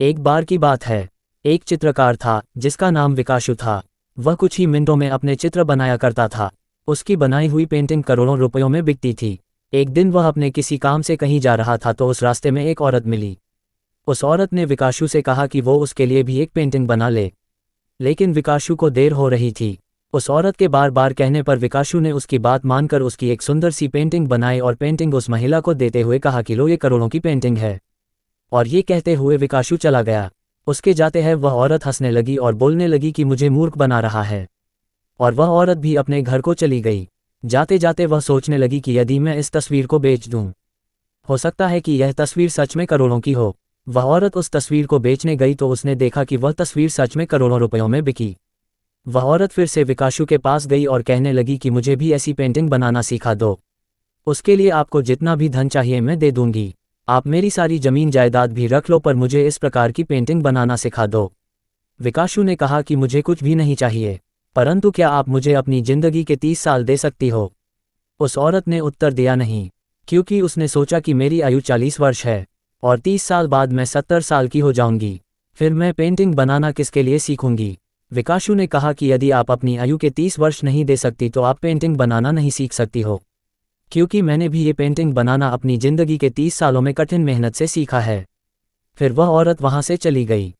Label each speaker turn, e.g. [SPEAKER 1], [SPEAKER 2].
[SPEAKER 1] एक बार की बात है। एक चित्रकार था जिसका नाम विकाशु था। वह कुछ ही मिनटों में अपने चित्र बनाया करता था। उसकी बनाई हुई पेंटिंग करोड़ों रुपयों में बिकती थी। एक दिन वह अपने किसी काम से कहीं जा रहा था तो उस रास्ते में एक औरत मिली। उस औरत ने विकाशु से कहा कि वो उसके लिए भी एक पेंटिंग बना ले, लेकिन विकाशु को देर हो रही थी। उस औरत के बार बार कहने पर विकाशु ने उसकी बात मानकर उसकी एक सुंदर सी पेंटिंग बनाई और पेंटिंग उस महिला को देते हुए कहा कि लो, ये करोड़ों की पेंटिंग है। और ये कहते हुए विकाशु चला गया। उसके जाते हैं वह औरत हंसने लगी और बोलने लगी कि मुझे मूर्ख बना रहा है, और वह औरत भी अपने घर को चली गई। जाते जाते वह सोचने लगी कि यदि मैं इस तस्वीर को बेच दूं, हो सकता है कि यह तस्वीर सच में करोड़ों की हो। वह औरत उस तस्वीर को बेचने गई तो उसने देखा कि वह तस्वीर सच में करोड़ों रुपयों में बिकी। वह औरत फिर से विकाशु के पास गई और कहने लगी कि मुझे भी ऐसी पेंटिंग बनाना सिखा दो। उसके लिए आपको जितना भी धन चाहिए मैं दे दूंगी। आप मेरी सारी जमीन जायदाद भी रख लो, पर मुझे इस प्रकार की पेंटिंग बनाना सिखा दो। विकाशु ने कहा कि मुझे कुछ भी नहीं चाहिए, परंतु क्या आप मुझे अपनी जिंदगी के 30 साल दे सकती हो? उस औरत ने उत्तर दिया नहीं, क्योंकि उसने सोचा कि मेरी आयु 40 वर्ष है और 30 साल बाद मैं 70 साल की हो जाऊंगी। फिर मैं पेंटिंग बनाना किसके लिए सीखूंगी? विकाशु ने कहा कि यदि आप अपनी आयु के 30 वर्ष नहीं दे सकती तो आप पेंटिंग बनाना नहीं सीख सकती हो, क्योंकि मैंने भी ये पेंटिंग बनाना अपनी जिंदगी के 30 सालों में कठिन मेहनत से सीखा है। फिर वह औरत वहां से चली गई।